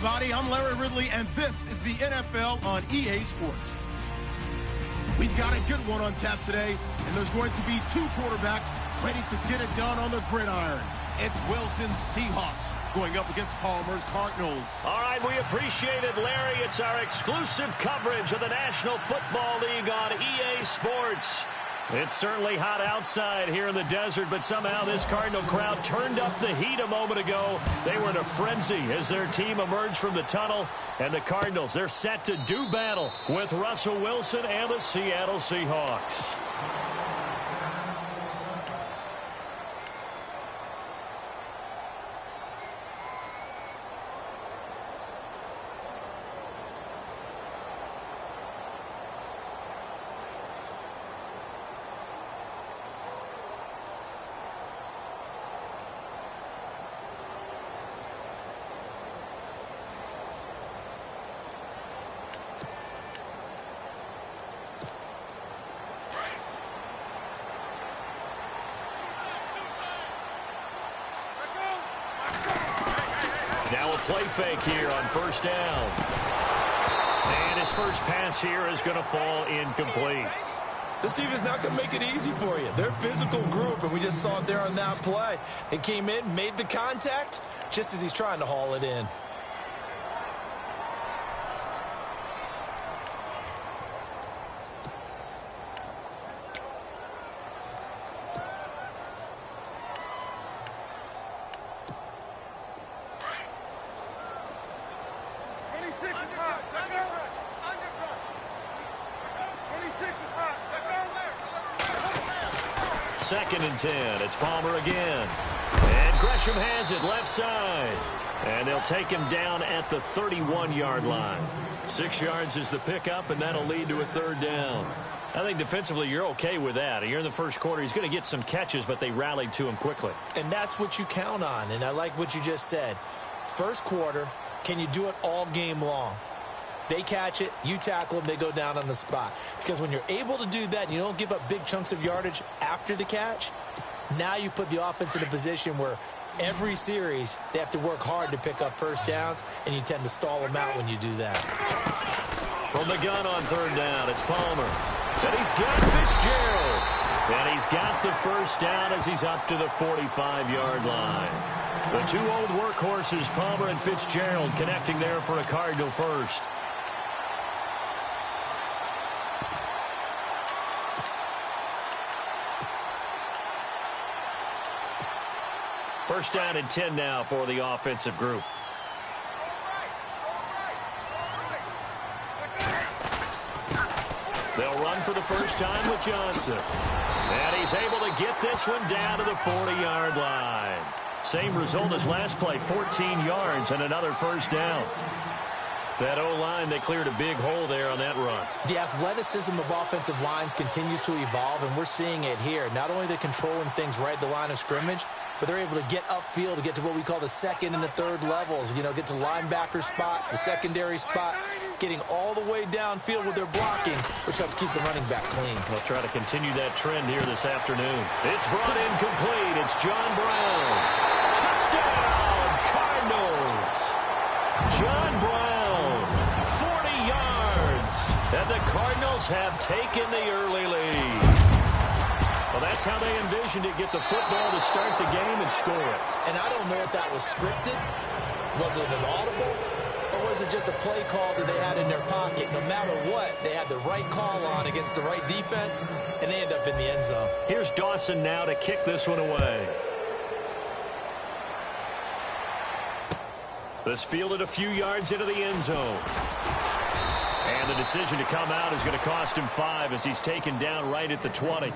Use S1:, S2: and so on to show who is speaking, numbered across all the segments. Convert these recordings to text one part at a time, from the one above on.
S1: everybody. I'm Larry Ridley, and this is the NFL on EA Sports. We've got a good one on tap today, and there's going to be two quarterbacks ready to get it done on the gridiron. It's Wilson's Seahawks going up against Palmer's Cardinals.
S2: All right, we appreciate it, Larry. It's our exclusive coverage of the National Football League on EA Sports. It's certainly hot outside here in the desert, but somehow this Cardinal crowd turned up the heat a moment ago. They were in a frenzy as their team emerged from the tunnel. And the Cardinals, they're set to do battle with Russell Wilson and the Seattle Seahawks. Now a play fake here on first down. And his first pass here is going to fall incomplete.
S3: This team is not going to make it easy for you. They're a physical group, and we just saw it there on that play. They came in, made the contact, just as he's trying to haul it in.
S2: Second and 10. It's Palmer again. And Gresham has it left side. And they'll take him down at the 31-yard line. 6 yards is the pickup, and that'll lead to a third down. I think defensively you're okay with that. You're in the first quarter. He's going to get some catches, but they rallied to him quickly.
S3: And that's what you count on, and I like what you just said. First quarter, can you do it all game long? They catch it, you tackle them, they go down on the spot. Because when you're able to do that and you don't give up big chunks of yardage after the catch, now you put the offense in a position where every series they have to work hard to pick up first downs, and you tend to stall them out when you do that.
S2: From the gun on third down, it's Palmer. And he's got Fitzgerald. And he's got the first down as he's up to the 45-yard line. The two old workhorses, Palmer and Fitzgerald, connecting there for a Cardinal first. First down and 10 now for the offensive group. They'll run for the first time with Johnson. And he's able to get this one down to the 40-yard line. Same result as last play, 14 yards and another first down. That O-line, they cleared a big hole there on that run.
S3: The athleticism of offensive lines continues to evolve, and we're seeing it here. Not only are they controlling things right at the line of scrimmage, but they're able to get upfield to get to what we call the second and the third levels. You know, get to linebacker spot, the secondary spot, getting all the way downfield with their blocking, which helps keep the running back clean.
S2: They'll try to continue that trend here this afternoon. It's brought in complete. It's John Brown. Touchdown, Cardinals. John Brown, 40 yards. And the Cardinals have taken the early lead. Well, that's how they envisioned it, get the football to start the game and score it.
S3: And I don't know if that was scripted. Was it an audible? Or was it just a play call that they had in their pocket? No matter what, they had the right call on against the right defense, and they end up in the end zone.
S2: Here's Dawson now to kick this one away. This fielded a few yards into the end zone. And the decision to come out is going to cost him 5 as he's taken down right at the 20.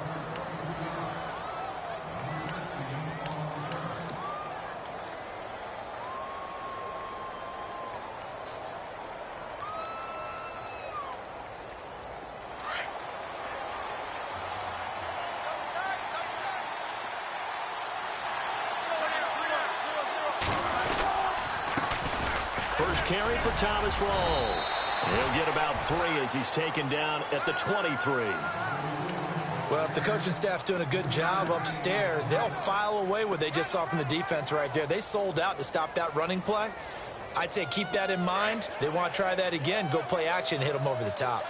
S2: First carry for Thomas Rawls. He'll get about 3 as he's taken down at the 23.
S3: Well, if the coaching staff's doing a good job upstairs, they'll file away what they just saw from the defense right there. They sold out to stop that running play. I'd say keep that in mind. They want to try that again. Go play action and hit them over the top.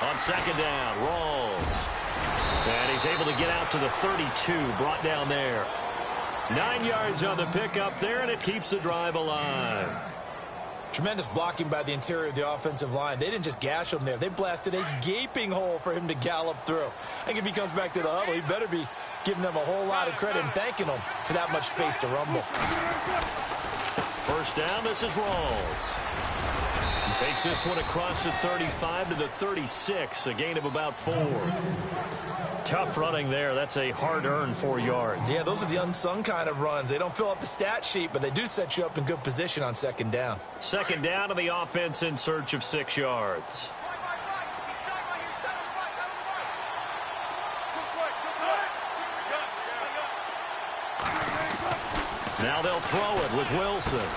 S2: On second down, Rawls. And he's able to get out to the 32, brought down there. 9 yards on the pickup there, and it keeps the drive alive.
S3: Tremendous blocking by the interior of the offensive line. They didn't just gash him there. They blasted a gaping hole for him to gallop through. I think if he comes back to the huddle, he better be giving them a whole lot of credit and thanking them for that much space to rumble.
S2: First down, this is Rawls. He takes this one across the 35 to the 36, a gain of about 4. Tough running there. That's a hard-earned 4 yards.
S3: Yeah, those are the unsung kind of runs. They don't fill up the stat sheet, but they do set you up in good position on second down.
S2: Second down to the offense in search of 6 yards. Now they'll throw it with Wilson.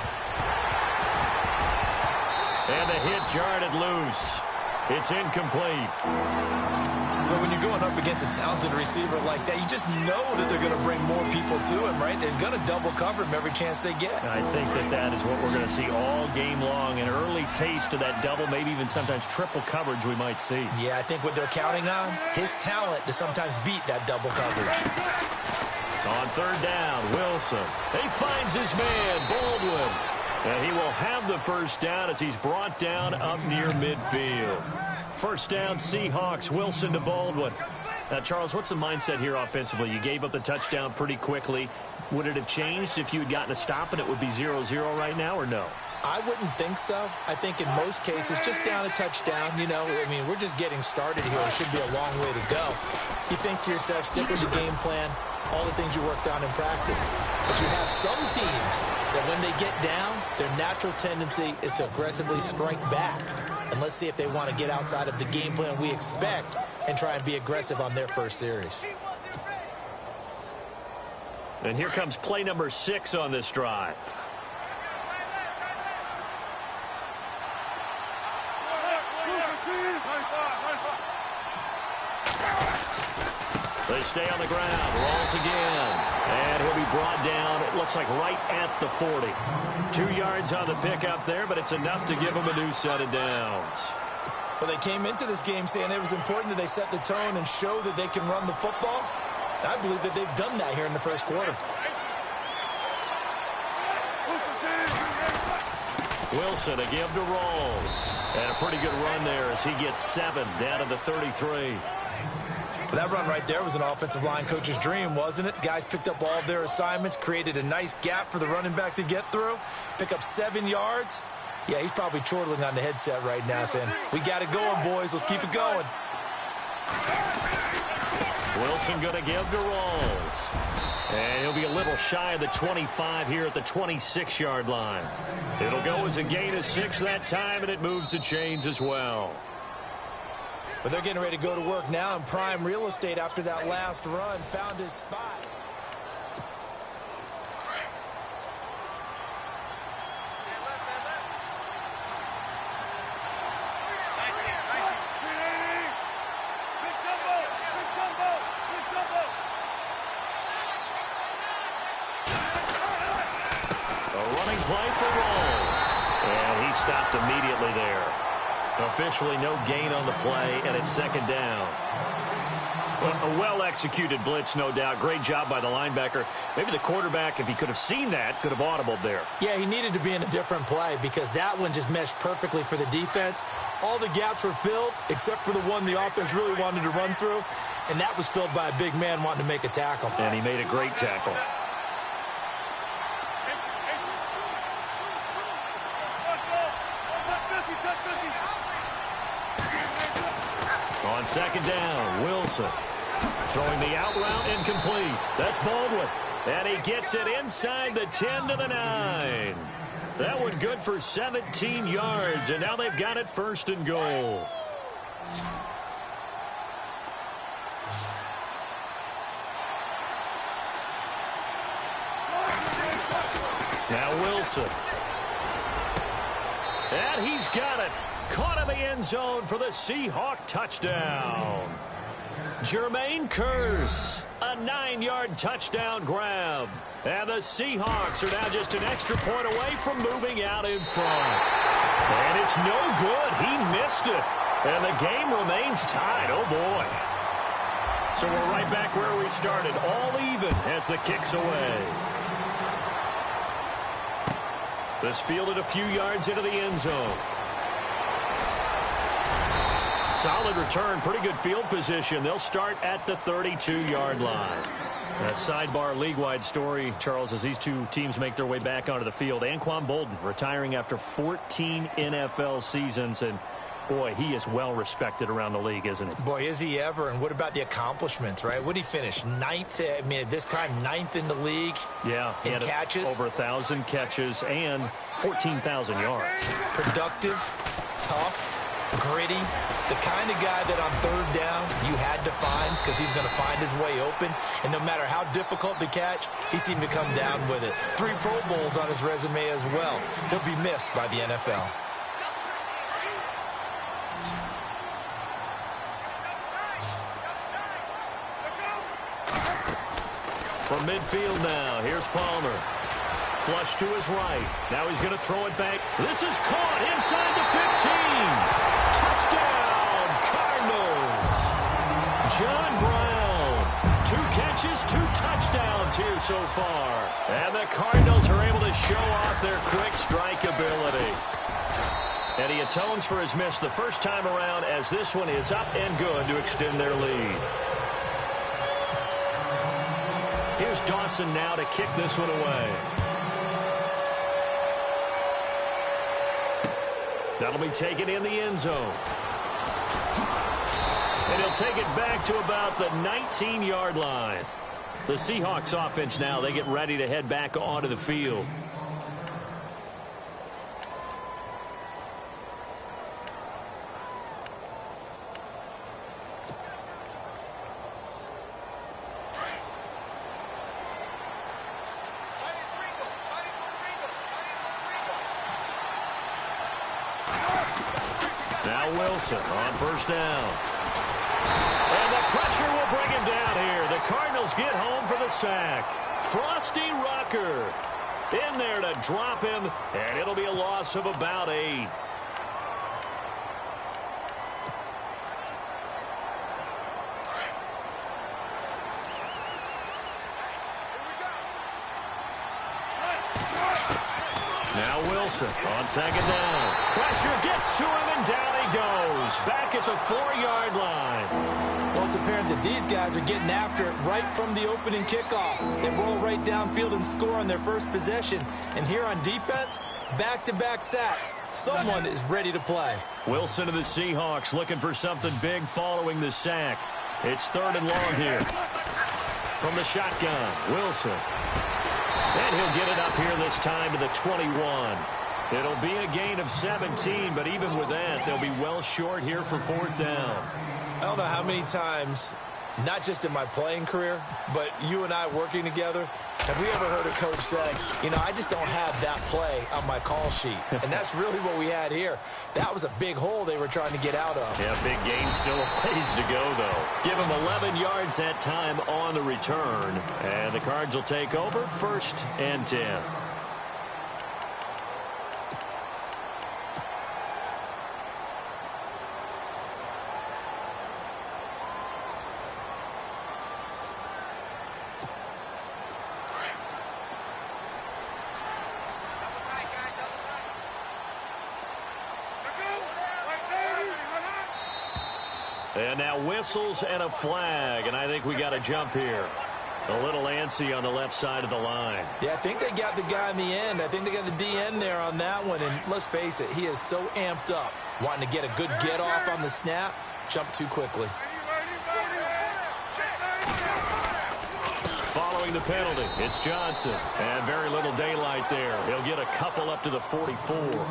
S2: And the hit jarred it loose. It's incomplete.
S3: But when you're going up against a talented receiver like that, you just know that they're going to bring more people to him, right? They're going to double cover him every chance they get.
S2: I think that is what we're going to see all game long. An early taste of that double, maybe even sometimes triple coverage we might see.
S3: Yeah, I think what they're counting on, his talent to sometimes beat that double coverage.
S2: On third down, Wilson. He finds his man, Baldwin. And he will have the first down as he's brought down up near midfield. First down, Seahawks, Wilson to Baldwin. Now, Charles, what's the mindset here offensively? You gave up the touchdown pretty quickly. Would it have changed if you had gotten a stop and it would be 0-0 right now, or no?
S3: I wouldn't think so. I think in most cases, just down a touchdown, you know, I mean, we're just getting started here. It should be a long way to go. You think to yourself, stick with the game plan, all the things you worked on in practice. But you have some teams that when they get down, their natural tendency is to aggressively strike back. And let's see if they want to get outside of the game plan we expect and try and be aggressive on their first series.
S2: And here comes play number 6 on this drive. They stay on the ground. Rolls again. And he'll be brought down, it looks like right at the 40. 2 yards on the pickup there, but it's enough to give them a new set of downs.
S3: Well, they came into this game saying it was important that they set the tone and show that they can run the football. And I believe that they've done that here in the first quarter.
S2: Wilson, a give to Rawls. And a pretty good run there as he gets 7 down to the 33.
S3: That run right there was an offensive line coach's dream, wasn't it? Guys picked up all of their assignments, created a nice gap for the running back to get through, pick up 7 yards. Yeah, he's probably chortling on the headset right now saying, we got it going, boys. Let's keep it going.
S2: Wilson going to give to Rawls. And he'll be a little shy of the 25 here at the 26-yard line. It'll go as a gain of 6 that time, and it moves the chains as well.
S3: But they're getting ready to go to work now in prime real estate after that last run. Found his spot.
S2: A running play for Rawls. And he stopped immediately there. Officially no gain on the play, and it's second down. Well, a well-executed blitz, no doubt. Great job by the linebacker. Maybe the quarterback, if he could have seen that, could have audibled there.
S3: Yeah, he needed to be in a different play because that one just meshed perfectly for the defense. All the gaps were filled except for the one the offense really wanted to run through, and that was filled by a big man wanting to make a tackle.
S2: And he made a great tackle. On second down, Wilson throwing the out route incomplete. That's Baldwin. And he gets it inside the 10 to the 9. That one good for 17 yards, and now they've got it first and goal. Now Wilson. And he's got it. Caught in the end zone for the Seahawk touchdown. Jermaine Kearse, a 9-yard touchdown grab. And the Seahawks are now just an extra point away from moving out in front. And it's no good. He missed it. And the game remains tied. Oh, boy. So we're right back where we started, all even as the kick's away. This fielded a few yards into the end zone. Solid return, pretty good field position. They'll start at the 32-yard line. A sidebar league-wide story, Charles, as these two teams make their way back onto the field. Anquan Boldin retiring after 14 NFL seasons, and boy, he is well respected around the league, isn't he?
S3: Boy, is he ever. And what about the accomplishments, right? What did he finish? Ninth, I mean, at this time, ninth in the league.
S2: Yeah, he had
S3: catches.
S2: Over 1,000 catches and 14,000 yards.
S3: Productive, tough, gritty, the kind of guy that on third down you had to find because he's going to find his way open. And no matter how difficult the catch, he seemed to come down with it. 3 Pro Bowls on his resume as well. He'll be missed by the NFL.
S2: From midfield now, here's Palmer. Flush to his right. Now he's going to throw it back. This is caught inside the 15. Touchdown, Cardinals. John Brown. 2 catches, 2 touchdowns here so far. And the Cardinals are able to show off their quick strike ability. And he atones for his miss the first time around as this one is up and good to extend their lead. Here's Dawson now to kick this one away. That'll be taken in the end zone. And he'll take it back to about the 19-yard line. The Seahawks offense now, they get ready to head back onto the field. Wilson on first down. And the pressure will bring him down here. The Cardinals get home for the sack. Frosty Rucker in there to drop him, and it'll be a loss of about 8. Now Wilson on second down. Pressure gets to him, and down he goes. Back at the 4-yard line.
S3: Well, it's apparent that these guys are getting after it right from the opening kickoff. They roll right downfield and score on their first possession. And here on defense, back-to-back sacks. Someone is ready to play.
S2: Wilson of the Seahawks looking for something big following the sack. It's 3rd and long here. From the shotgun, Wilson. And he'll get it up here this time to the 21. It'll be a gain of 17, but even with that, they'll be well short here for 4th down.
S3: I don't know how many times, not just in my playing career, but you and I working together, have we ever heard a coach say, you know, I just don't have that play on my call sheet. And that's really what we had here. That was a big hole they were trying to get out of.
S2: Yeah, big gain, still a ways to go, though. Give him 11 yards that time on the return. And the Cards will take over 1st and 10. And now whistles and a flag, and I think we got a jump here. A little antsy on the left side of the line.
S3: Yeah, I think they got the guy in the end. I think they got the DN there on that one, and let's face it, he is so amped up, wanting to get a good get-off on the snap, jump too quickly.
S2: Following the penalty, it's Johnson, and very little daylight there. He'll get a couple up to the 44.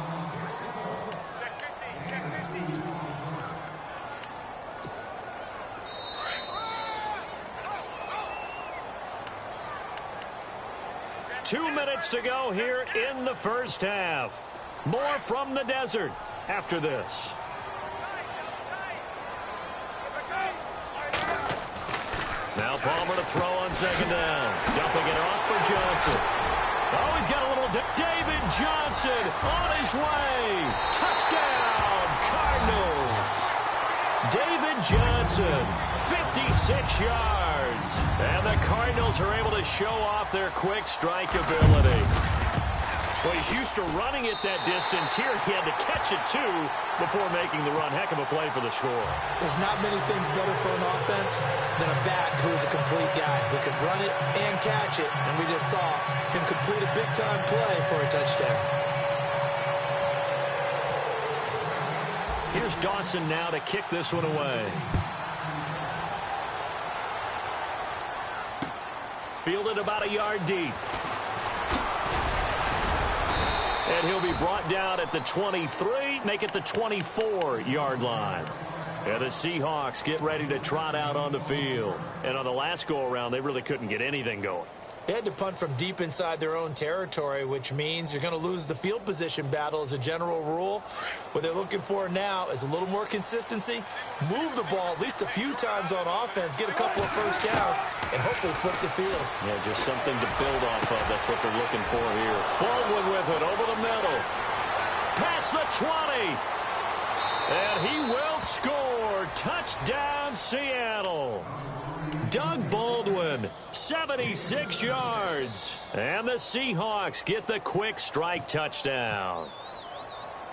S2: Two minutes to go here in the first half. More from the desert after this. Now Palmer to throw on second down. Dumping it off for Johnson. Oh, he's got a little... David Johnson on his way. Touchdown, Cardinals. David Johnson, 56 yards. And the Cardinals are able to show off their quick strike ability. Well, he's used to running it that distance. Here he had to catch it, too, before making the run. Heck of a play for the score.
S3: There's not many things better for an offense than a back who's a complete guy who can run it and catch it. And we just saw him complete a big-time play for a touchdown.
S2: Here's Dawson now to kick this one away. Fielded about a yard deep. And he'll be brought down at the 23, make it the 24-yard line. And the Seahawks get ready to trot out on the field. And on the last go-around, they really couldn't get anything going.
S3: They had to punt from deep inside their own territory, which means you're going to lose the field position battle as a general rule. What they're looking for now is a little more consistency, move the ball at least a few times on offense, get a couple of first downs, and hopefully flip the field.
S2: Yeah, just something to build off of. That's what they're looking for here. Baldwin with it over the middle. Past the 20. And he will score. Touchdown, Seattle. Doug Baldwin, 76 yards. And the Seahawks get the quick strike touchdown.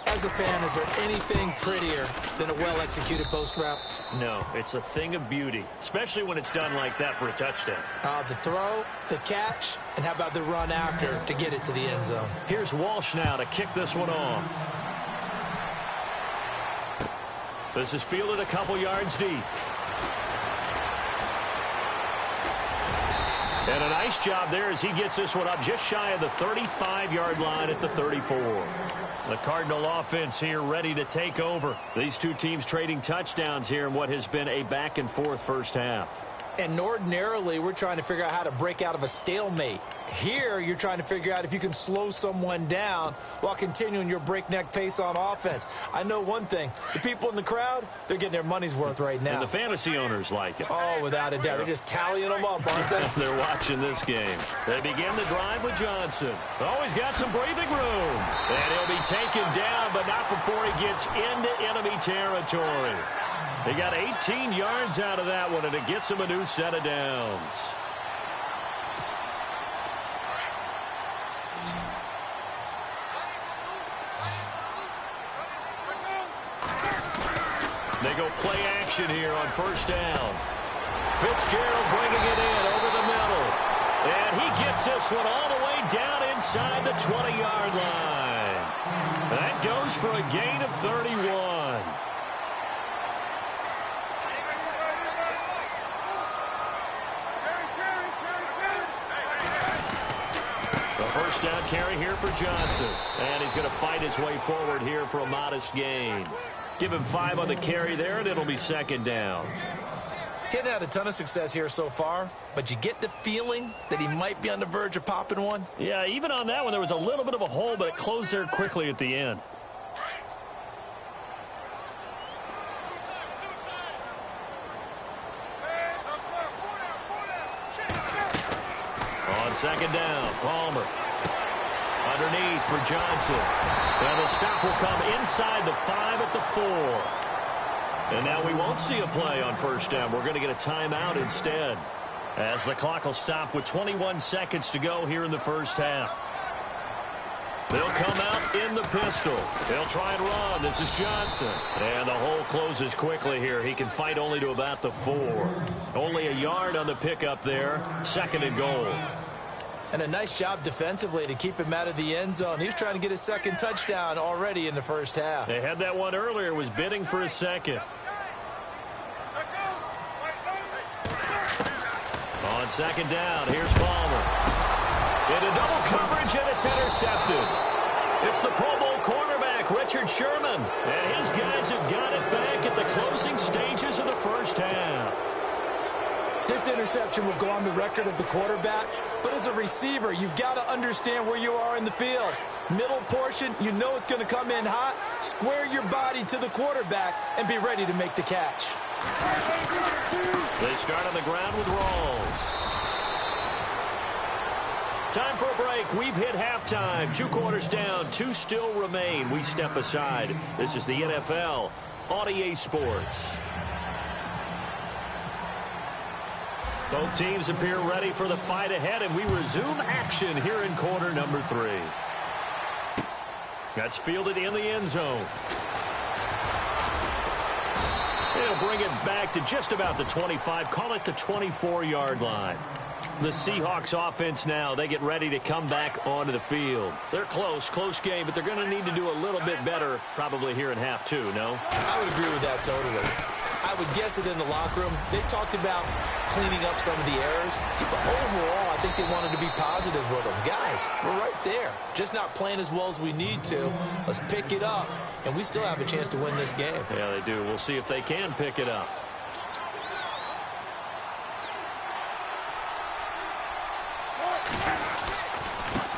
S3: As a fan, is there anything prettier than a well-executed post route?
S2: No, it's a thing of beauty, especially when it's done like that for a touchdown.
S3: The throw, the catch, and how about the run after to get it to the end zone?
S2: Here's Walsh now to kick this one off. This is fielded a couple yards deep. And a nice job there as he gets this one up just shy of the 35-yard line at the 34. The Cardinal offense here ready to take over. These two teams trading touchdowns here in what has been a back-and-forth first half.
S3: And ordinarily, we're trying to figure out how to break out of a stalemate. Here, you're trying to figure out if you can slow someone down while continuing your breakneck pace on offense. I know one thing. The people in the crowd, they're getting their money's worth right now.
S2: And the fantasy owners like it.
S3: Oh, without a doubt. They're just tallying them up, aren't they?
S2: They're watching this game. They begin the drive with Johnson. Oh, he's got some breathing room. And he'll be taken down, but not before he gets into enemy territory. They got 18 yards out of that one, and it gets him a new set of downs. They go play action here on first down. Fitzgerald bringing it in over the middle. And he gets this one all the way down inside the 20-yard line. That goes for a gain of 31. The first down carry here for Johnson. And he's going to fight his way forward here for a modest gain. Give him 5 on the carry there, and it'll be second down.
S3: He hasn't had a ton of success here so far, but you get the feeling that he might be on the verge of popping one.
S2: Yeah, even on that one, there was a little bit of a hole, but it closed there quickly at the end. On second down, Palmer. Underneath for Johnson. And the stop will come inside the 5 at the 4. And now we won't see a play on first down. We're going to get a timeout instead, as the clock will stop with 21 seconds to go here in the first half. They'll come out in the pistol. They'll try and run. This is Johnson. And the hole closes quickly here. He can fight only to about the 4. Only a yard on the pickup there. Second and goal.
S3: And a nice job defensively to keep him out of the end zone. He's trying to get his second touchdown already in the first half.
S2: They had that one earlier, was bidding for a second. On second down, here's Palmer. Into double coverage, and it's intercepted. It's the Pro Bowl cornerback, Richard Sherman. And his guys have got it back at the closing stages of the first half.
S3: This interception will go on the record of the quarterback, but as a receiver, you've got to understand where you are in the field. Middle portion, you know it's going to come in hot. Square your body to the quarterback and be ready to make the catch.
S2: They start on the ground with Rawls. Time for a break. We've hit halftime. 2 quarters down. 2 still remain. We step aside. This is the NFL on EA Sports. Both teams appear ready for the fight ahead, and we resume action here in quarter number 3. That's fielded in the end zone. It'll bring it back to just about the 25. Call it the 24-yard line. The Seahawks offense now, they get ready to come back onto the field. They're close game, but they're going to need to do a little bit better probably here in half 2, no?
S3: I would agree with that totally. I would guess it in the locker room. They talked about cleaning up some of the errors, but overall, I think they wanted to be positive with them. Guys, we're right there. Just not playing as well as we need to. Let's pick it up, and we still have a chance to win this game.
S2: Yeah, they do. We'll see if they can pick it up.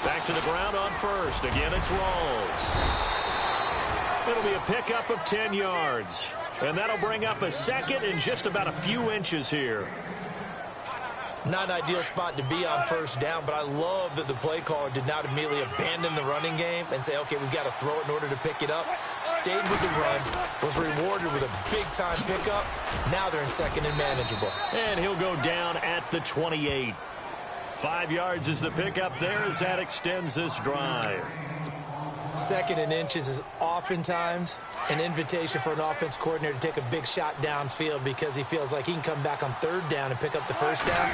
S2: Back to the ground on first. Again, it's Rawls. It'll be a pickup of 10 yards. And that'll bring up a second and just about a few inches here.
S3: Not an ideal spot to be on first down, but I love that the play caller did not immediately abandon the running game and say, okay, we've got to throw it in order to pick it up. Stayed with the run, was rewarded with a big-time pickup. Now they're in second and manageable.
S2: And he'll go down at the 28. 5 yards is the pickup there as that extends this drive.
S3: Second and inches is oftentimes an invitation for an offense coordinator to take a big shot downfield because he feels like he can come back on third down and pick up the first down.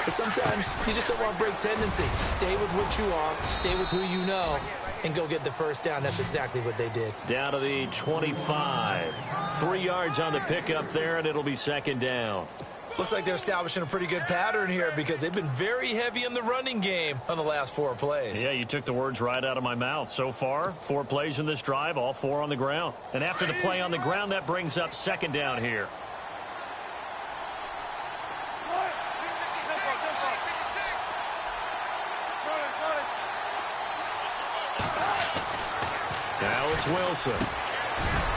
S3: But sometimes you just don't want to break tendency. Stay with what you are, stay with who you know, and go get the first down. That's exactly what they did.
S2: Down to the 25. 3 yards on the pickup there, and it'll be second down.
S3: Looks like they're establishing a pretty good pattern here because they've been very heavy in the running game on the last 4 plays.
S2: Yeah, you took the words right out of my mouth. So far, 4 plays in this drive, all 4 on the ground. And after the play on the ground, that brings up second down here. Now it's Wilson.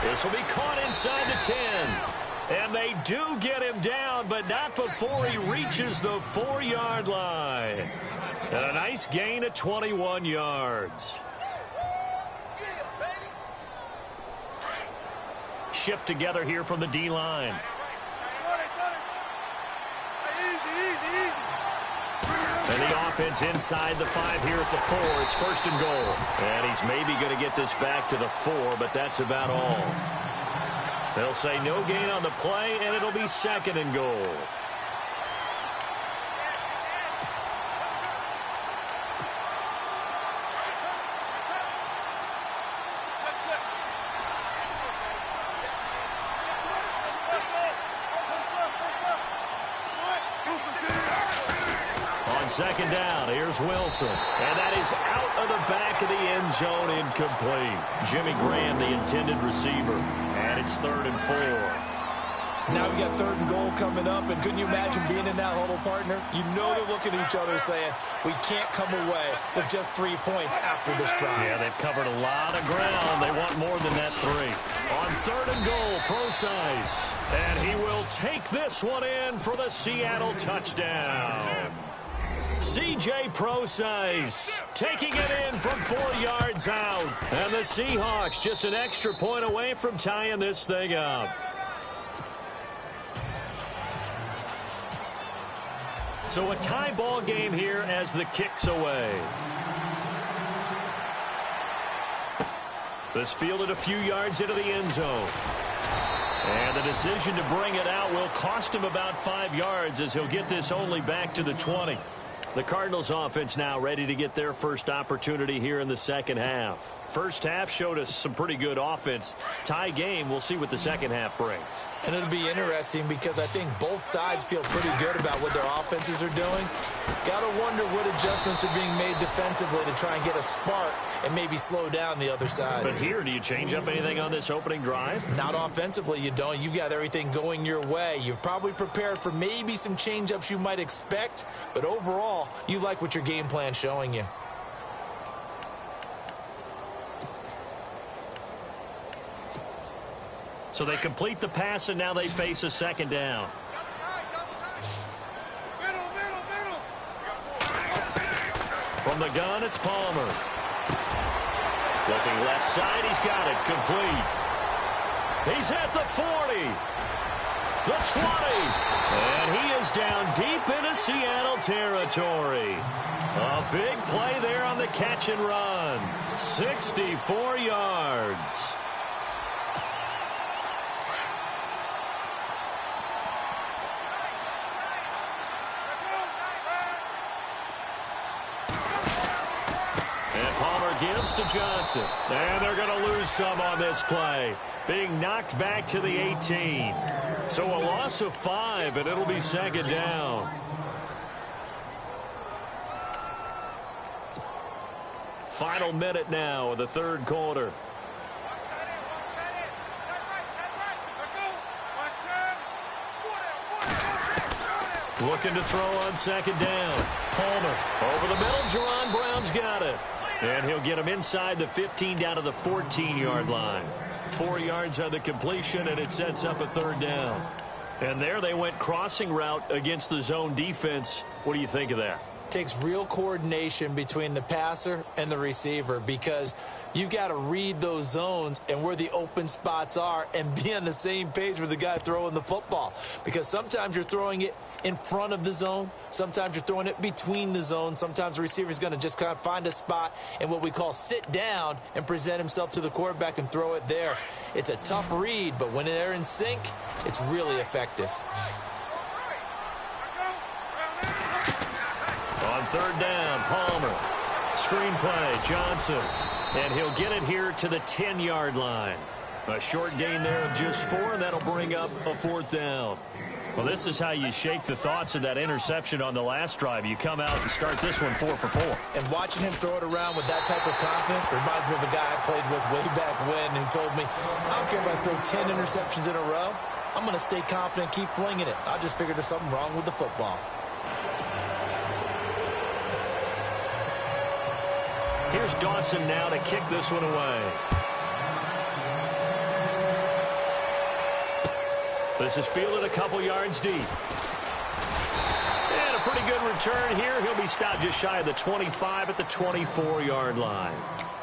S2: This will be caught inside the 10. And they do get him down, but not before he reaches the 4-yard line. And a nice gain of 21 yards. Shift together here from the D-line. And the offense inside the 5 here at the 4. It's first and goal. And he's maybe going to get this back to the 4, but that's about all. They'll say no gain on the play, and it'll be second and goal. On second down, here's Wilson. And that is out of the back of the end zone, incomplete. Jimmy Graham, the intended receiver. And it's third and 4.
S3: Now we got third and goal coming up, and couldn't you imagine being in that huddle, partner? You know they're looking at each other saying, we can't come away with just 3 points after this drive.
S2: Yeah, they've covered a lot of ground. They want more than that 3. On third and goal, Procise. And he will take this one in for the Seattle touchdown. C.J. Procise taking it in from 4 yards out. And the Seahawks just an extra point away from tying this thing up. So a tie ball game here as the kick's away. This fielded a few yards into the end zone. And the decision to bring it out will cost him about 5 yards as he'll get this only back to the 20. The Cardinals offense now ready to get their first opportunity here in the second half. First half showed us some pretty good offense. Tie game, we'll see what the second half brings.
S3: And it'll be interesting because I think both sides feel pretty good about what their offenses are doing. Got to wonder what adjustments are being made defensively to try and get a spark and maybe slow down the other side.
S2: But here, do you change up anything on this opening drive?
S3: Not offensively, you don't. You've got everything going your way. You've probably prepared for maybe some change-ups you might expect, but overall, you like what your game plan's showing you.
S2: So they complete the pass, and now they face a second down. From the gun, it's Palmer. Looking left side, he's got it. Complete. He's at the 40. The 20. And he is down deep into Seattle territory. A big play there on the catch and run. 64 yards. Gives to Johnson. And they're going to lose some on this play. Being knocked back to the 18. So a loss of 5, and it'll be second down. Final minute now of the third quarter. Looking to throw on second down. Palmer over the middle. Jerron Brown's got it. And he'll get him inside the 15 down to the 14-yard line. 4 yards on the completion, and it sets up a third down. And there they went crossing route against the zone defense. What do you think of that?
S3: Takes real coordination between the passer and the receiver because you've got to read those zones and where the open spots are and be on the same page with the guy throwing the football. Because sometimes you're throwing it in front of the zone. Sometimes you're throwing it between the zones. Sometimes the receiver is going to just kind of find a spot and what we call sit down and present himself to the quarterback and throw it there. It's a tough read, but when they're in sync, it's really effective.
S2: On third down, Palmer. Screen play, Johnson. And he'll get it here to the 10-yard line. A short gain there of just 4, and that'll bring up a fourth down. Well, this is how you shake the thoughts of that interception on the last drive. You come out and start this one 4 for 4.
S3: And watching him throw it around with that type of confidence reminds me of a guy I played with way back when who told me, I don't care if I throw 10 interceptions in a row. I'm going to stay confident and keep flinging it. I just figured there's something wrong with the football.
S2: Here's Dawson now to kick this one away. This is fielded a couple yards deep. And a pretty good return here. He'll be stopped just shy of the 25 at the 24-yard line.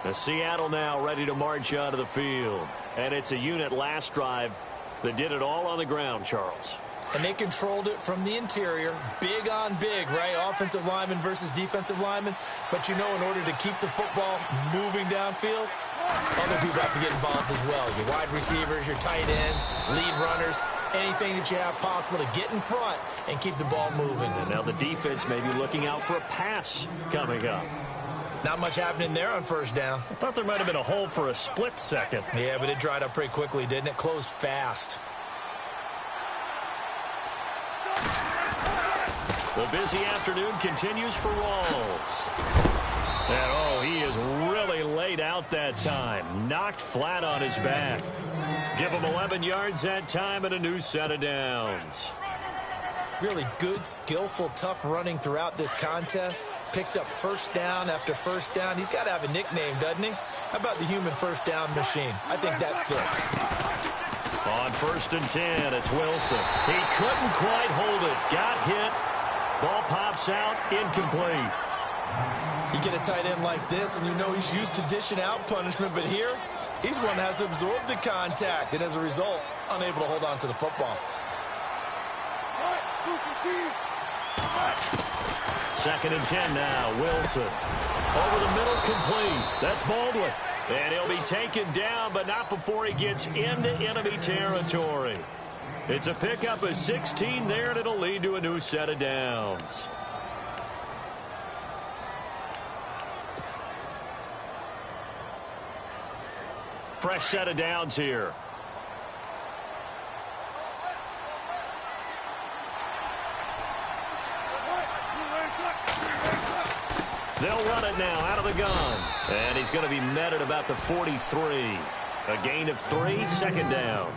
S2: The Seattle now ready to march out of the field. And it's a unit last drive that did it all on the ground, Charles.
S3: And they controlled it from the interior. Big on big, right? Offensive lineman versus defensive lineman. But you know, in order to keep the football moving downfield, other people have to get involved as well. Your wide receivers, your tight ends, lead runners, anything that you have possible to get in front and keep the ball moving.
S2: And now the defense may be looking out for a pass coming up.
S3: Not much happening there on first down.
S2: I thought there might have been a hole for a split second.
S3: Yeah, but it dried up pretty quickly, didn't it? Closed fast.
S2: The busy afternoon continues for Walls. And, oh, he is really laid out that time. Knocked flat on his back. Give him 11 yards that time and a new set of downs.
S3: Really good, skillful, tough running throughout this contest. Picked up first down after first down. He's got to have a nickname, doesn't he? How about the human first down machine? I think that fits.
S2: On 1st and 10, it's Wilson. He couldn't quite hold it. Got hit. Ball pops out, incomplete.
S3: You get a tight end like this, and you know he's used to dishing out punishment, but here, he's one that has to absorb the contact, and as a result, unable to hold on to the football.
S2: 2nd and 10 now, Wilson. Over the middle, complete. That's Baldwin. And he'll be taken down, but not before he gets into enemy territory. It's a pickup of 16 there, and it'll lead to a new set of downs. Fresh set of downs here. They'll run it now out of the gun. And he's going to be met at about the 43. A gain of 3, 2nd down.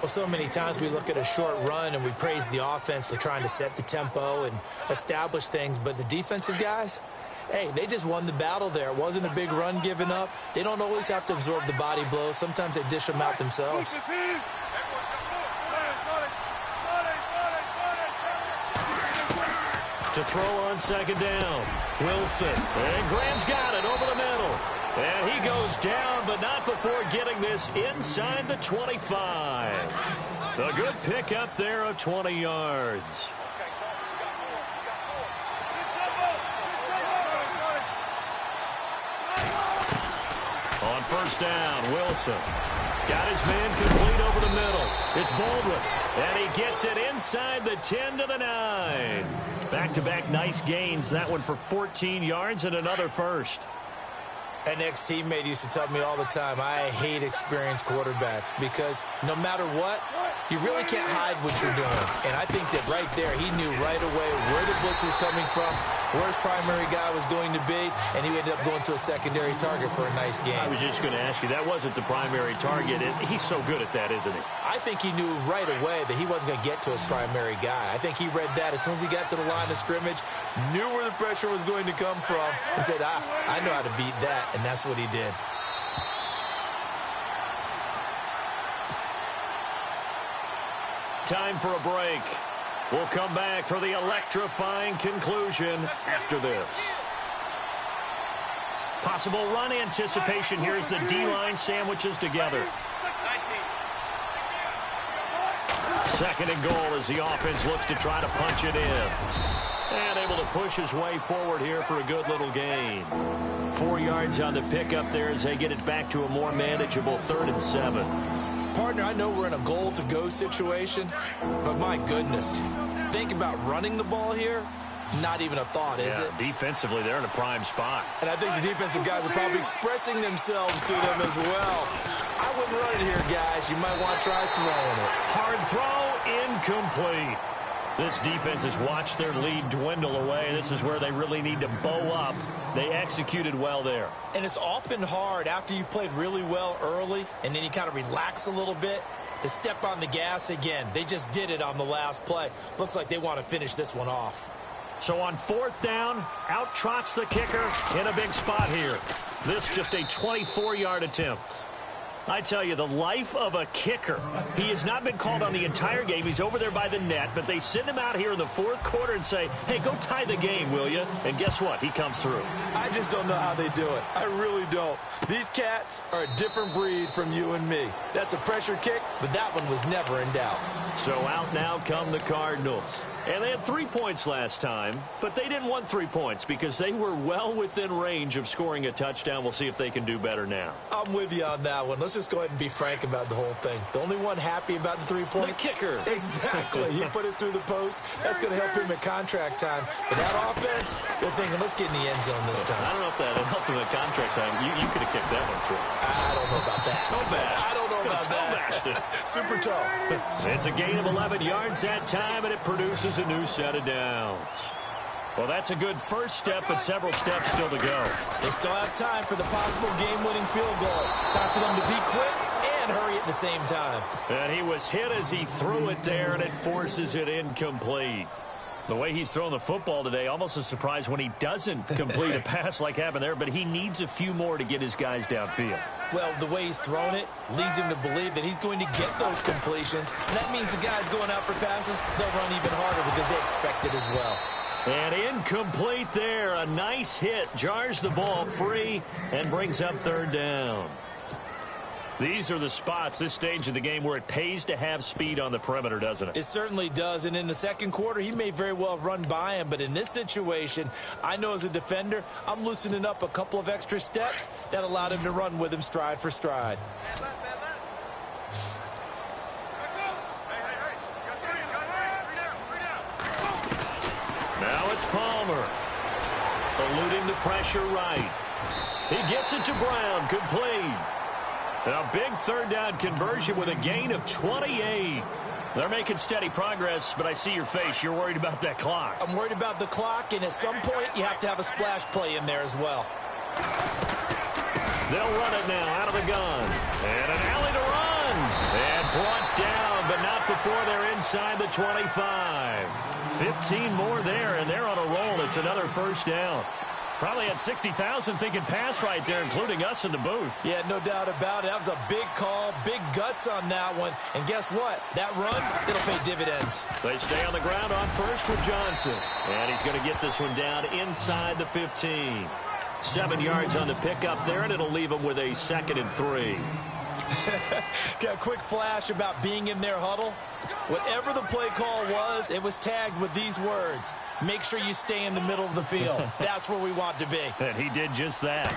S3: Well, so many times we look at a short run and we praise the offense for trying to set the tempo and establish things. But the defensive guys, hey, they just won the battle there. It wasn't a big run given up. They don't always have to absorb the body blows. Sometimes they dish them out themselves.
S2: To throw on second down. Wilson. And Graham's got it over the middle. And he goes down, but not before getting this inside the 25. A good pickup there of 20 yards. On first down, Wilson. Got his man complete over the middle. It's Baldwin. And he gets it inside the 10 to the 9. Back-to-back nice gains. That one for 14 yards and another first.
S3: An ex-teammate used to tell me all the time, I hate experienced quarterbacks because no matter what, you really can't hide what you're doing. And I think that right there, he knew right away where the blitz was coming from, where his primary guy was going to be, and he ended up going to a secondary target for a nice game.
S2: I was just going to ask you, that wasn't the primary target. He's so good at that, isn't he?
S3: I think he knew right away that he wasn't going to get to his primary guy. I think he read that as soon as he got to the line of scrimmage, knew where the pressure was going to come from, and said, I know how to beat that, and that's what he did.
S2: Time for a break. We'll come back for the electrifying conclusion after this. Possible run anticipation here as the D-line sandwiches together. Second and goal as the offense looks to try to punch it in. And able to push his way forward here for a good little gain. 4 yards on the pickup there as they get it back to a more manageable 3rd and 7.
S3: Partner, I know we're in a goal-to-go situation, but my goodness, think about running the ball here. Not even a thought, is it?
S2: Defensively, they're in a prime spot.
S3: And I think the defensive guys are probably expressing themselves to them as well. I wouldn't run it here, guys. You might want to try throwing it.
S2: Hard throw, incomplete. This defense has watched their lead dwindle away. This is where they really need to bow up. They executed well there.
S3: And it's often hard after you've played really well early and then you kind of relax a little bit to step on the gas again. They just did it on the last play. Looks like they want to finish this one off.
S2: So on 4th down, out trots the kicker in a big spot here. This just a 24-yard attempt. I tell you, the life of a kicker. He has not been called on the entire game. He's over there by the net, but they send him out here in the 4th quarter and say, hey, go tie the game, will you? And guess what? He comes through.
S3: I just don't know how they do it. I really don't. These cats are a different breed from you and me. That's a pressure kick, but that one was never in doubt.
S2: So out now come the Cardinals. And they had 3 points last time, but they didn't want 3 points because they were well within range of scoring a touchdown. We'll see if they can do better now.
S3: I'm with you on that one. Let's just go ahead and be frank about the whole thing. The only one happy about the 3-point?
S2: The kicker.
S3: Exactly. He put it through the post. That's going to help him at contract time. But that offense, they're thinking, let's get in the end zone this time.
S2: I don't know if that helped him at contract time. You could have kicked that one through.
S3: I don't know about that.
S2: Toe bash.
S3: I don't know about that. Super toe.
S2: It's a gain of 11 yards that time, and it produces a new set of downs. Well, that's a good first step, but several steps still to go.
S3: They still have time for the possible game-winning field goal. Time for them to be quick and hurry at the same time.
S2: And he was hit as he threw it there, and it forces it incomplete. The way he's throwing the football today, almost a surprise when he doesn't complete a pass like happened there, but he needs a few more to get his guys downfield.
S3: Well, the way he's thrown it leads him to believe that he's going to get those completions. And that means the guys going out for passes, they'll run even harder because they expect it as well.
S2: And incomplete there. A nice hit. Jars the ball free and brings up 3rd down. These are the spots, this stage of the game, where it pays to have speed on the perimeter, doesn't it?
S3: It certainly does. And in the 2nd quarter, he may very well run by him. But in this situation, I know as a defender, I'm loosening up a couple of extra steps that allowed him to run with him stride for stride.
S2: Now it's Palmer. Eluding the pressure right. He gets it to Brown. Complete. A big 3rd down conversion with a gain of 28. They're making steady progress, but I see your face. You're worried about that clock.
S3: I'm worried about the clock, and at some point, you have to have a splash play in there as well.
S2: They'll run it now out of the gun. And an alley to run. And brought down, but not before they're inside the 25. 15 more there, and they're on a roll. It's another 1st down. Probably had 60,000 thinking pass right there, including us in the booth.
S3: Yeah, no doubt about it. That was a big call, big guts on that one. And guess what? That run, it'll pay dividends.
S2: They stay on the ground on first with Johnson. And he's going to get this one down inside the 15. 7 yards on the pickup there, and it'll leave him with a 2nd and 3.
S3: Got a quick flash about being in their huddle. Whatever the play call was, it was tagged with these words. Make sure you stay in the middle of the field. That's where we want to be.
S2: And he did just that.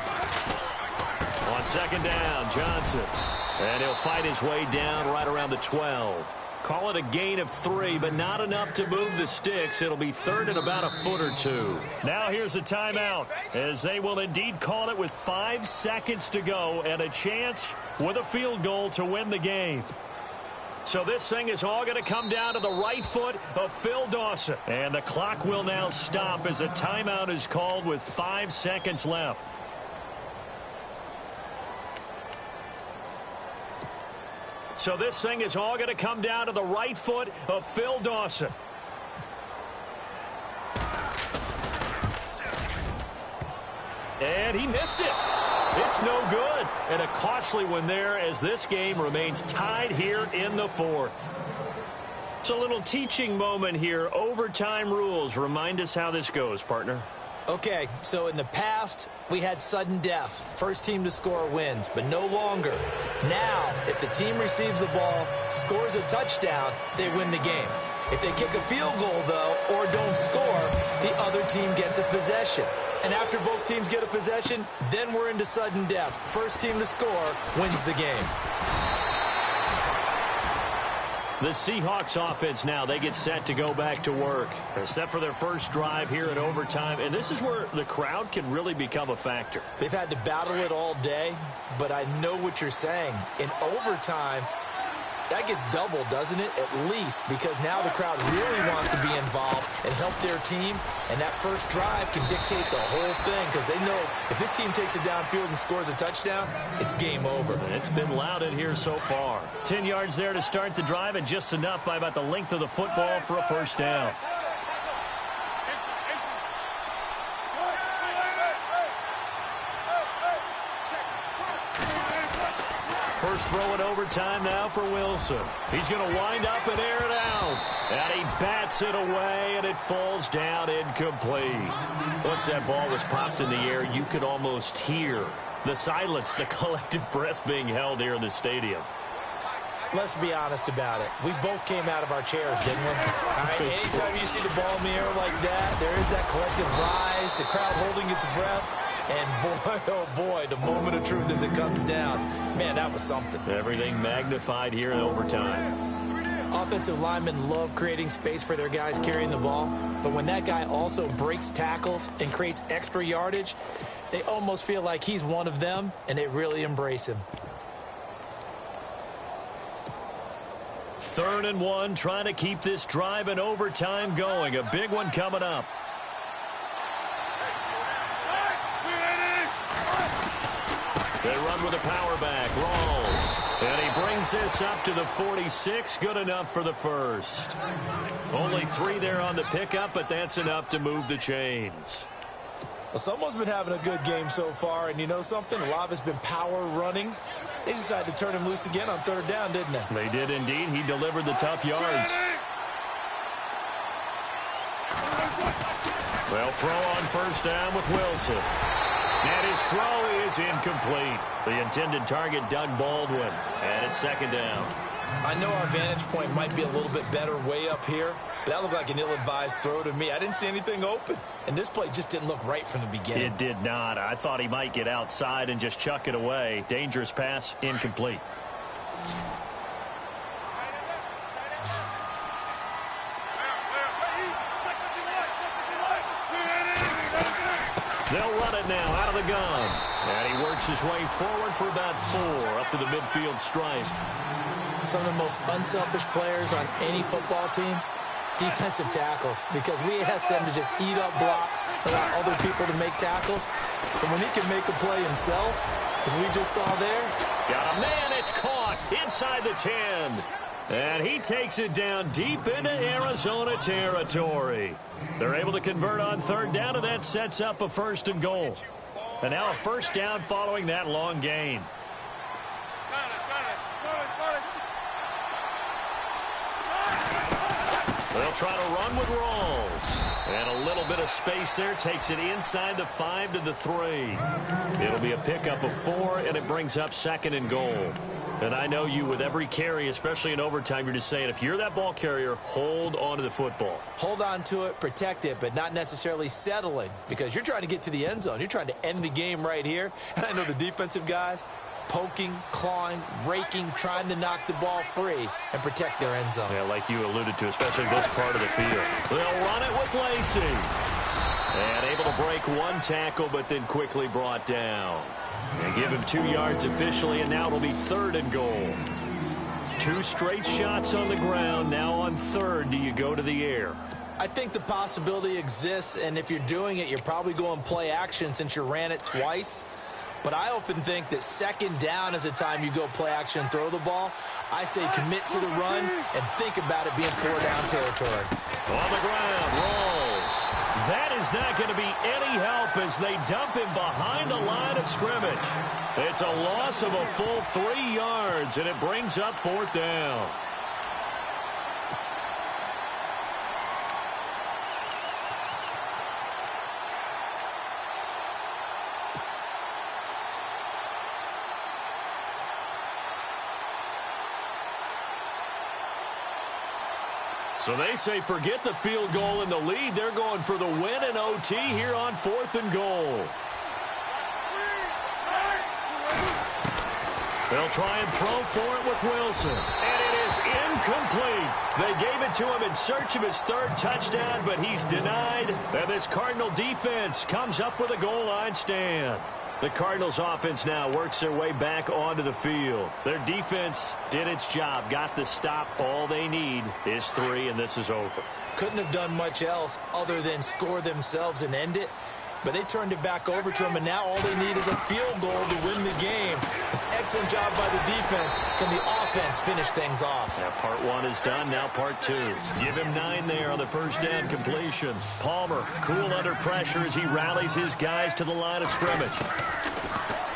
S2: On 2nd down, Johnson. And he'll fight his way down right around the 12. Call it a gain of 3, but not enough to move the sticks. It'll be 3rd and about a foot or 2. Now here's a timeout, as they will indeed call it with 5 seconds to go and a chance with a field goal to win the game. So this thing is all going to come down to the right foot of Phil Dawson. And the clock will now stop as a timeout is called with 5 seconds left. So this thing is all going to come down to the right foot of Phil Dawson. And he missed it. It's no good. And a costly one there as this game remains tied here in the 4th. It's a little teaching moment here. Overtime rules. Remind us how this goes, partner.
S3: Okay, so in the past, we had sudden death. First team to score wins, but no longer. Now, if the team receives the ball, scores a touchdown, they win the game. If they kick a field goal, though, or don't score, the other team gets a possession. And after both teams get a possession, then we're into sudden death. First team to score wins the game.
S2: The Seahawks offense now, they get set to go back to work. They're set for their first drive here in overtime, and this is where the crowd can really become a factor.
S3: They've had to battle it all day, but I know what you're saying. In overtime, that gets doubled, doesn't it? At least, because now the crowd really wants to be involved and help their team, and that first drive can dictate the whole thing because they know if this team takes it downfield and scores a touchdown, it's game over.
S2: It's been loud in here so far. 10 yards there to start the drive, and just enough by about the length of the football for a first down. First throw in overtime now for Wilson. He's going to wind up and air it out. And he bats it away, and it falls down incomplete. Once that ball was popped in the air, you could almost hear the silence, the collective breath being held here in the stadium.
S3: Let's be honest about it. We both came out of our chairs, didn't we? All right, anytime you see the ball in the air like that, there is that collective rise, the crowd holding its breath. And boy, oh boy, the moment of truth as it comes down. Man, that was something.
S2: Everything magnified here in overtime.
S3: Offensive linemen love creating space for their guys carrying the ball. But when that guy also breaks tackles and creates extra yardage, they almost feel like he's one of them, and they really embrace him.
S2: 3rd and 1, trying to keep this drive in overtime going. A big one coming up. They run with a power back. Rawls. And he brings this up to the 46. Good enough for the first. Only 3 there on the pickup, but that's enough to move the chains.
S3: Well, someone's been having a good game so far, and you know something? A lot of it's been power running. They decided to turn him loose again on 3rd down, didn't they?
S2: They did indeed. He delivered the tough yards. They'll throw on first down with Wilson. And his throw is incomplete. The intended target, Doug Baldwin. And it's 2nd down.
S3: I know our vantage point might be a little bit better way up here, but that looked like an ill-advised throw to me. I didn't see anything open. And this play just didn't look right from the beginning.
S2: It did not. I thought he might get outside and just chuck it away. Dangerous pass, incomplete. They'll run it now out of the gun. And he works his way forward for about 4 up to the midfield stripe.
S3: Some of the most unselfish players on any football team, defensive tackles, because we ask them to just eat up blocks, allow other people to make tackles. But when he can make a play himself, as we just saw there.
S2: Got a man, it's caught inside the 10. And he takes it down deep into Arizona territory. They're able to convert on third down, and that sets up a 1st and goal. And now a 1st down following that long gain. They'll try to run with Rawls. And a little bit of space there takes it inside the 5 to the 3. It'll be a pickup of 4, and it brings up 2nd and goal. And I know you, with every carry, especially in overtime, you're just saying, if you're that ball carrier, hold on to the football.
S3: Hold on to it, protect it, but not necessarily settling, because you're trying to get to the end zone. You're trying to end the game right here. And I know the defensive guys, poking, clawing, raking, trying to knock the ball free and protect their end zone.
S2: Yeah, like you alluded to, especially this part of the field. They'll run it with Lacey. And able to break 1 tackle, but then quickly brought down. And give him 2 yards officially, and now it'll be 3rd and goal. 2 straight shots on the ground. Now on 3rd, do you go to the air?
S3: I think the possibility exists, and if you're doing it, you're probably going play action since you ran it twice. But I often think that 2nd down is the time you go play action and throw the ball. I say commit to the run and think about it being 4-down territory.
S2: On the ground, Rawls. That is not going to be any help as they dump him behind the line of scrimmage. It's a loss of a full 3 yards, and it brings up 4th down. So they say forget the field goal and the lead. They're going for the win in OT here on 4th and goal. They'll try and throw for it with Wilson. And it is incomplete. They gave it to him in search of his 3rd touchdown, but he's denied. And this Cardinal defense comes up with a goal line stand. The Cardinals offense now works their way back onto the field. Their defense did its job, got the stop. All they need is 3, and this is over.
S3: Couldn't have done much else other than score themselves and end it. But they turned it back over to him, and now all they need is a field goal to win the game. An excellent job by the defense. Can the offense finish things off?
S2: Yeah, part 1 is done, now part 2. Give him 9 there on the 1st down completion. Palmer, cool under pressure as he rallies his guys to the line of scrimmage.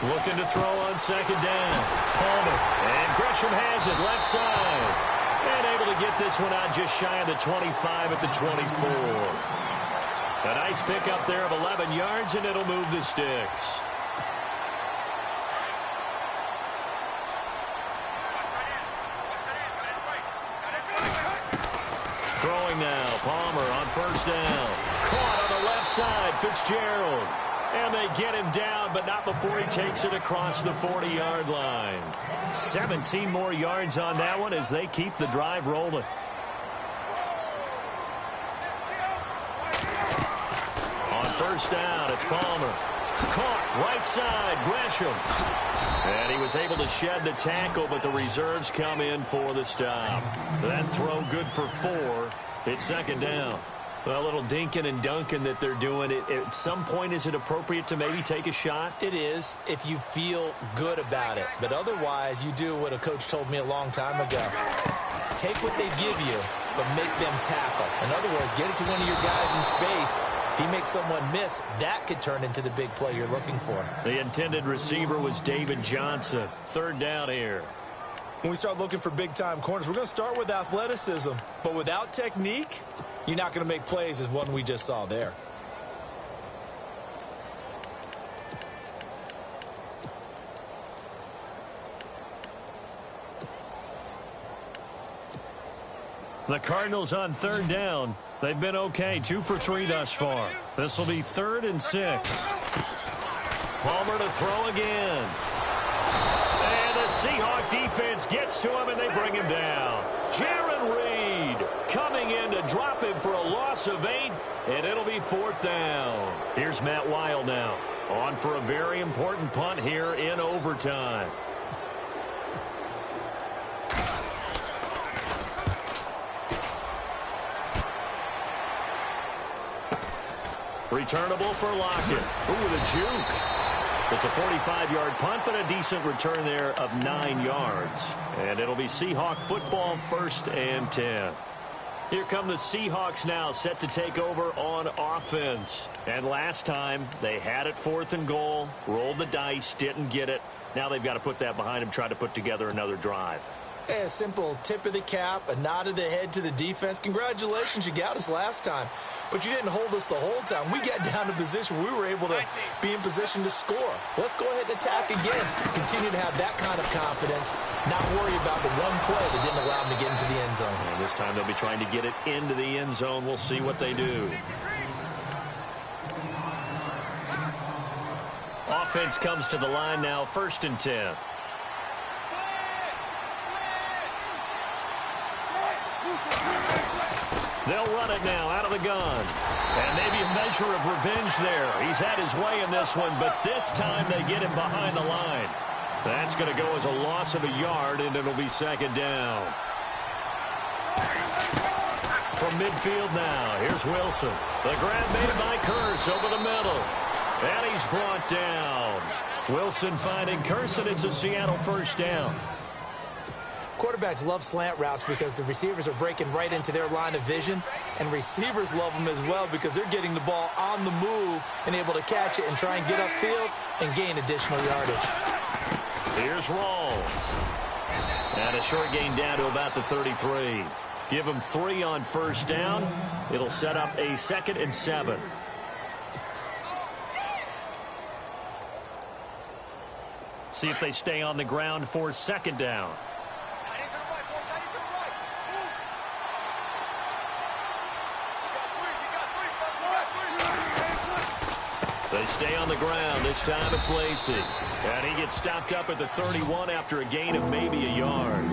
S2: Looking to throw on 2nd down. Palmer, and Gresham has it left side. And able to get this one out just shy of the 25 at the 24. A nice pickup there of 11 yards, and it'll move the sticks. Throwing now. Palmer on 1st down. Caught on the left side. Fitzgerald. And they get him down, but not before he takes it across the 40-yard line. 17 more yards on that one as they keep the drive rolling. On 1st down, it's Palmer. Caught right side, Gresham. And he was able to shed the tackle, but the reserves come in for the stop. That throw good for 4. It's 2nd down. A little dinking and dunking that they're doing. At some point, is it appropriate to maybe take a shot?
S3: It is, if you feel good about it. But otherwise, you do what a coach told me a long time ago. Take what they give you, but make them tackle. In other words, get it to one of your guys in space. If he makes someone miss, that could turn into the big play you're looking for.
S2: The intended receiver was David Johnson. 3rd down here.
S3: When we start looking for big-time corners, we're going to start with athleticism. But without technique, you're not going to make plays as one we just saw there.
S2: The Cardinals on 3rd down. They've been okay, 2 for 3 thus far. This will be 3rd and 6. Palmer to throw again. And the Seahawk defense gets to him, and they bring him down. Jaron Reed coming in to drop him for a loss of 8, and it'll be 4th down. Here's Matt Weil now, on for a very important punt here in overtime. Returnable for Lockett. Ooh, the juke. It's a 45-yard punt, but a decent return there of 9 yards. And it'll be Seahawk football, 1st and 10. Here come the Seahawks now, set to take over on offense. And last time, they had it 4th and goal, rolled the dice, didn't get it. Now they've got to put that behind them, try to put together another drive.
S3: Hey, a simple tip of the cap, a nod of the head to the defense. Congratulations, you got us last time. But you didn't hold us the whole time. We got down to position. We were able to be in position to score. Let's go ahead and attack again. Continue to have that kind of confidence. Not worry about the one play that didn't allow them to get into the end zone.
S2: And this time they'll be trying to get it into the end zone. We'll see what they do. Offense comes to the line now, 1st and 10. They'll run it now out of the gun. And maybe a measure of revenge there. He's had his way in this one, but this time they get him behind the line. That's going to go as a loss of a yard, and it'll be 2nd down. From midfield now, here's Wilson. The grab made by Curse over the middle. And he's brought down. Wilson finding Curse, and it's a Seattle 1st down.
S3: Quarterbacks love slant routes because the receivers are breaking right into their line of vision, and receivers love them as well because they're getting the ball on the move and able to catch it and try and get upfield and gain additional yardage.
S2: Here's Rawls. And a short gain down to about the 33. Give them 3 on 1st down. It'll set up a 2nd and 7. See if they stay on the ground for 2nd down. They stay on the ground. This time it's Lacy. And he gets stopped up at the 31 after a gain of maybe a yard.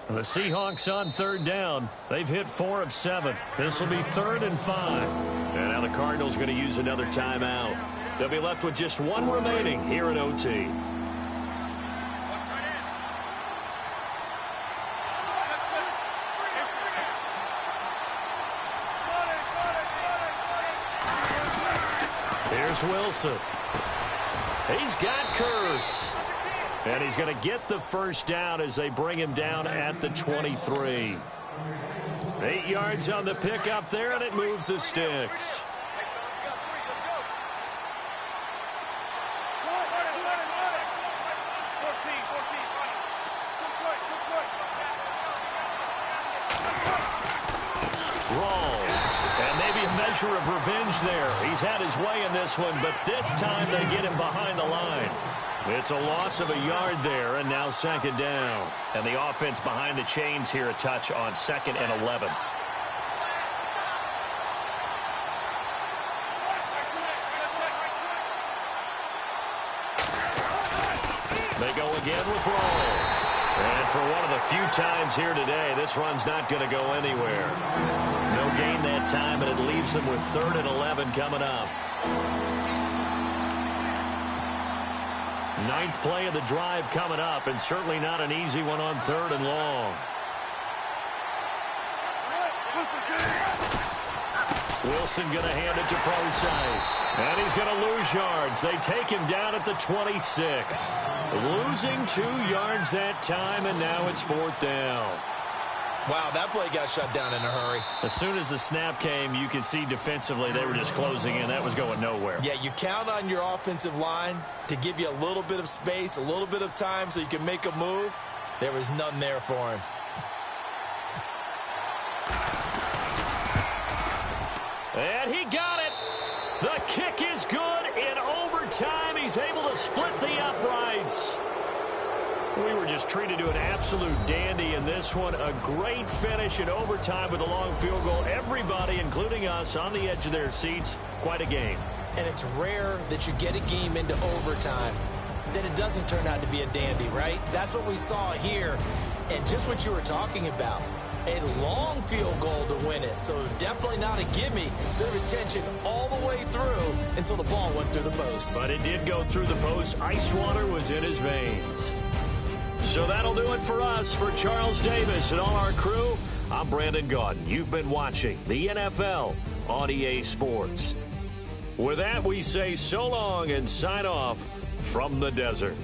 S2: The Seahawks on 3rd down. They've hit 4 of 7. This will be 3rd and 5. And now the Cardinals are going to use another timeout. They'll be left with just 1 remaining here at OT. Here's Wilson. He's got Curse. And he's going to get the 1st down as they bring him down at the 23. 8 yards on the pickup there, and it moves the sticks. Measure of revenge there. He's had his way in this one, but this time they get him behind the line. It's a loss of a yard there, and now 2nd down. And the offense behind the chains here, a touch on 2nd and 11. They go again with Rawls. And for one of the few times here today, this run's not going to go anywhere. No gain that time, and it leaves them with 3rd and 11 coming up. 9th play of the drive coming up, and certainly not an easy one on 3rd and long. Wilson going to hand it to Procise. And he's going to lose yards. They take him down at the 26. Losing 2 yards that time, and now it's 4th down.
S3: Wow, that play got shut down in a hurry.
S2: As soon as the snap came, you could see defensively they were just closing in. That was going nowhere.
S3: Yeah, you count on your offensive line to give you a little bit of space, a little bit of time so you can make a move. There was none there for him.
S2: And he got it. The kick is good. In overtime, he's able to split the uprights. We were just treated to an absolute dandy in this one. A great finish in overtime with a long field goal. Everybody, including us, on the edge of their seats. Quite a game.
S3: And it's rare that you get a game into overtime that it doesn't turn out to be a dandy, right? That's what we saw here. And just what you were talking about. a long field goal to win it. So definitely not a gimme. So there was tension all the way through until the ball went through the post.
S2: But it did go through the post. Ice water was in his veins. So that'll do it for us. For Charles Davis and all our crew, I'm Brandon Gaudin. You've been watching the NFL on EA Sports. With that, we say so long and sign off from the desert.